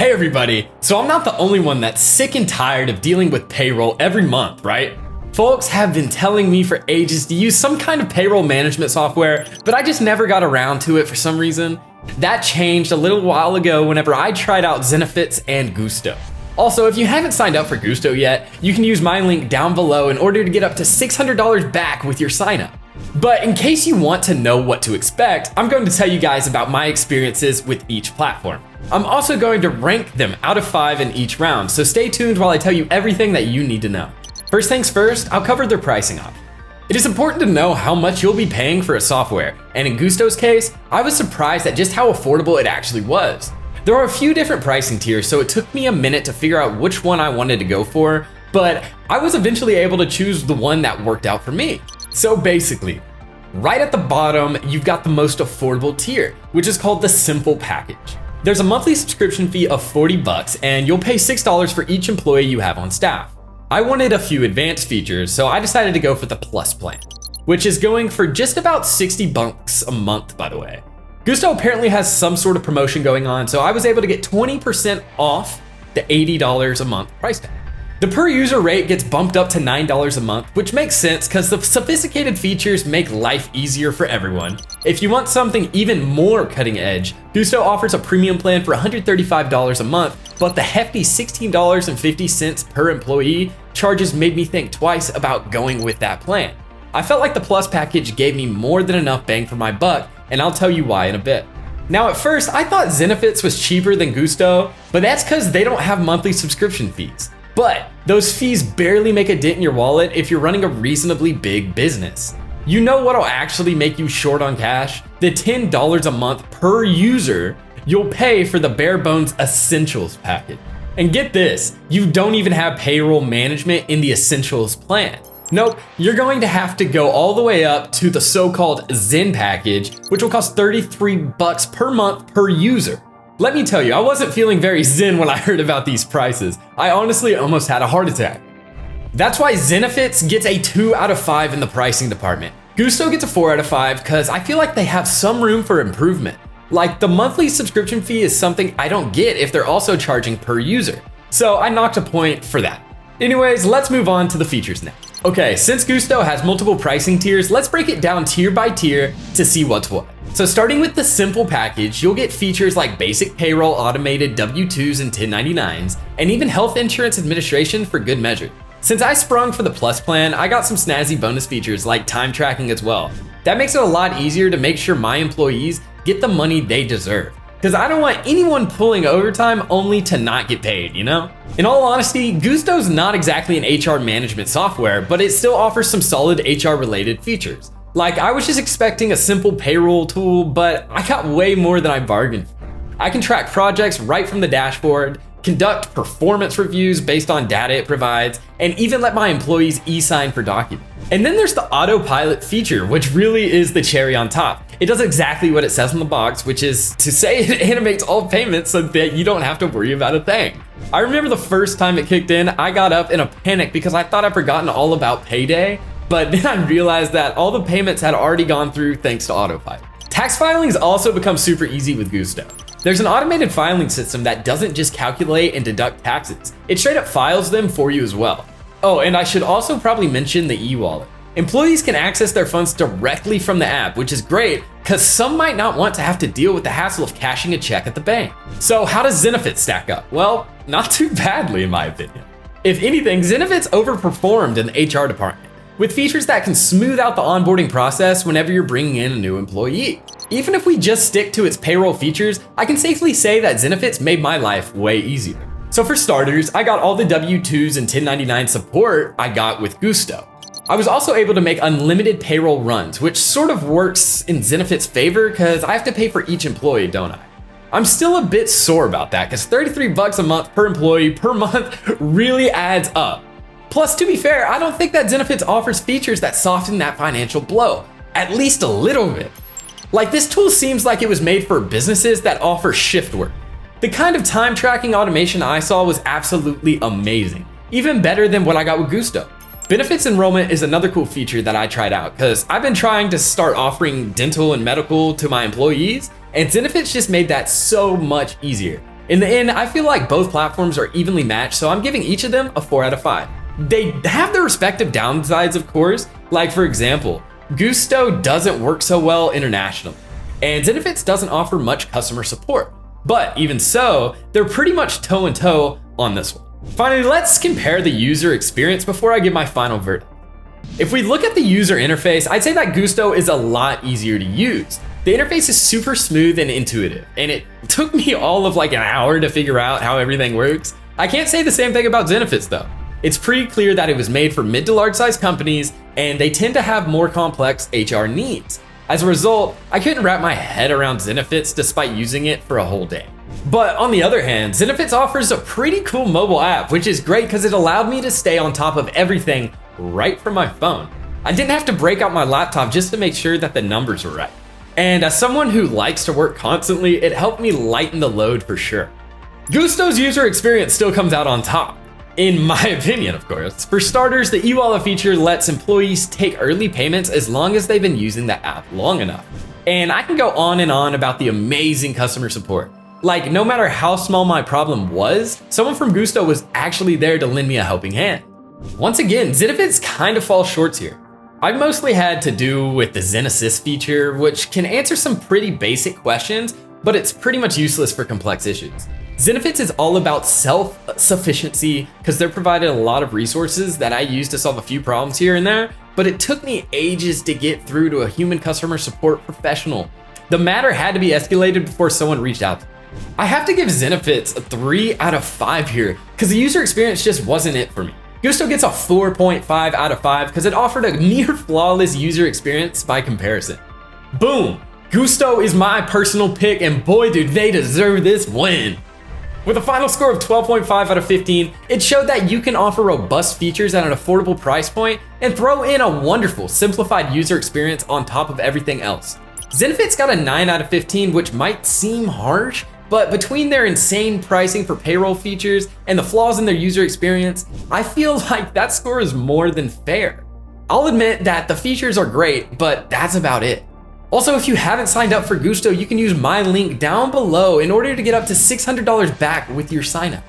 Hey everybody, so I'm not the only one that's sick and tired of dealing with payroll every month, right? Folks have been telling me for ages to use some kind of payroll management software, but I just never got around to it for some reason. That changed a little while ago whenever I tried out Zenefits and Gusto. Also, if you haven't signed up for Gusto yet, you can use my link down below in order to get up to $600 back with your sign up. But in case you want to know what to expect, I'm going to tell you guys about my experiences with each platform. I'm also going to rank them out of 5 in each round, so stay tuned while I tell you everything that you need to know. First things first, I'll cover their pricing option. It is important to know how much you'll be paying for a software, and in Gusto's case, I was surprised at just how affordable it actually was. There are a few different pricing tiers, so it took me a minute to figure out which one I wanted to go for, but I was eventually able to choose the one that worked out for me. So basically, right at the bottom, you've got the most affordable tier, which is called the Simple Package. There's a monthly subscription fee of $40, and you'll pay $6 for each employee you have on staff. I wanted a few advanced features, so I decided to go for the Plus plan, which is going for just about $60 a month, by the way. Gusto apparently has some sort of promotion going on, so I was able to get 20% off the $80 a month price tag. The per user rate gets bumped up to $9 a month, which makes sense because the sophisticated features make life easier for everyone. If you want something even more cutting edge, Gusto offers a premium plan for $135 a month, but the hefty $16.50 per employee charges made me think twice about going with that plan. I felt like the Plus package gave me more than enough bang for my buck, and I'll tell you why in a bit. Now at first, I thought Zenefits was cheaper than Gusto, but that's because they don't have monthly subscription fees. But those fees barely make a dent in your wallet if you're running a reasonably big business. You know what'll actually make you short on cash? The $10 a month per user you'll pay for the bare bones Essentials package. And get this, you don't even have payroll management in the Essentials plan. Nope, you're going to have to go all the way up to the so-called Zen package, which will cost $33 per month per user. Let me tell you, I wasn't feeling very zen when I heard about these prices. I honestly almost had a heart attack. That's why Zenefits gets a 2 out of 5 in the pricing department. Gusto gets a 4 out of 5 because I feel like they have some room for improvement. Like the monthly subscription fee is something I don't get if they're also charging per user. So I knocked a point for that. Anyways, let's move on to the features now. Okay, since Gusto has multiple pricing tiers, let's break it down tier by tier to see what's what. So starting with the Simple package, you'll get features like basic payroll, automated W-2s and 1099s, and even health insurance administration for good measure. Since I sprung for the Plus plan, I got some snazzy bonus features like time tracking as well. That makes it a lot easier to make sure my employees get the money they deserve. Because I don't want anyone pulling overtime only to not get paid, you know? In all honesty, Gusto's not exactly an HR management software, but it still offers some solid HR related features. Like I was just expecting a simple payroll tool, but I got way more than I bargained for. I can track projects right from the dashboard, conduct performance reviews based on data it provides, and even let my employees e-sign for documents. And then there's the autopilot feature, which really is the cherry on top. It does exactly what it says on the box, which is to say it animates all payments so that you don't have to worry about a thing. I remember the first time it kicked in, I got up in a panic because I thought I'd forgotten all about payday, but then I realized that all the payments had already gone through thanks to autopilot. Tax filings also become super easy with Gusto. There's an automated filing system that doesn't just calculate and deduct taxes, it straight up files them for you as well. Oh, and I should also probably mention the e-wallet. Employees can access their funds directly from the app, which is great because some might not want to have to deal with the hassle of cashing a check at the bank. So how does Zenefits stack up? Well, not too badly in my opinion. If anything, Zenefits overperformed in the HR department, with features that can smooth out the onboarding process whenever you're bringing in a new employee. Even if we just stick to its payroll features, I can safely say that Zenefits made my life way easier. So for starters, I got all the W-2s and 1099 support I got with Gusto. I was also able to make unlimited payroll runs, which sort of works in Zenefits' favor because I have to pay for each employee, don't I? I'm still a bit sore about that because $33 a month per employee per month really adds up. Plus, to be fair, I don't think that Zenefits offers features that soften that financial blow, at least a little bit. Like this tool seems like it was made for businesses that offer shift work. The kind of time tracking automation I saw was absolutely amazing, even better than what I got with Gusto. Benefits enrollment is another cool feature that I tried out because I've been trying to start offering dental and medical to my employees, and Zenefits just made that so much easier. In the end, I feel like both platforms are evenly matched, so I'm giving each of them a 4 out of 5. They have their respective downsides, of course. Like for example, Gusto doesn't work so well internationally, and Zenefits doesn't offer much customer support. But even so, they're pretty much toe and toe on this one. Finally, let's compare the user experience before I give my final verdict. If we look at the user interface, I'd say that Gusto is a lot easier to use. The interface is super smooth and intuitive, and it took me all of like an hour to figure out how everything works. I can't say the same thing about Zenefits though. It's pretty clear that it was made for mid to large size companies, and they tend to have more complex HR needs. As a result, I couldn't wrap my head around Zenefits despite using it for a whole day. But on the other hand, Zenefits offers a pretty cool mobile app, which is great because it allowed me to stay on top of everything right from my phone. I didn't have to break out my laptop just to make sure that the numbers were right. And as someone who likes to work constantly, it helped me lighten the load for sure. Gusto's user experience still comes out on top, in my opinion, of course. For starters, the e-wallet feature lets employees take early payments as long as they've been using the app long enough. And I can go on and on about the amazing customer support. Like, no matter how small my problem was, someone from Gusto was actually there to lend me a helping hand. Once again, Zenefits kind of falls short here. I've mostly had to do with the Zen Assist feature, which can answer some pretty basic questions, but it's pretty much useless for complex issues. Zenefits is all about self-sufficiency because they're provided a lot of resources that I use to solve a few problems here and there, but it took me ages to get through to a human customer support professional. The matter had to be escalated before someone reached out to me. I have to give Zenefits a 3 out of 5 here because the user experience just wasn't it for me. Gusto gets a 4.5 out of 5 because it offered a near flawless user experience by comparison. Boom! Gusto is my personal pick, and boy do they deserve this win! With a final score of 12.5 out of 15, it showed that you can offer robust features at an affordable price point and throw in a wonderful, simplified user experience on top of everything else. Zenefits got a 9 out of 15, which might seem harsh, but between their insane pricing for payroll features and the flaws in their user experience, I feel like that score is more than fair. I'll admit that the features are great, but that's about it. Also, if you haven't signed up for Gusto, you can use my link down below in order to get up to $600 back with your sign up.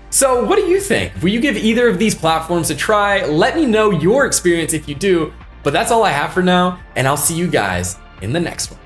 So what do you think? Will you give either of these platforms a try? Let me know your experience if you do, but that's all I have for now, and I'll see you guys in the next one.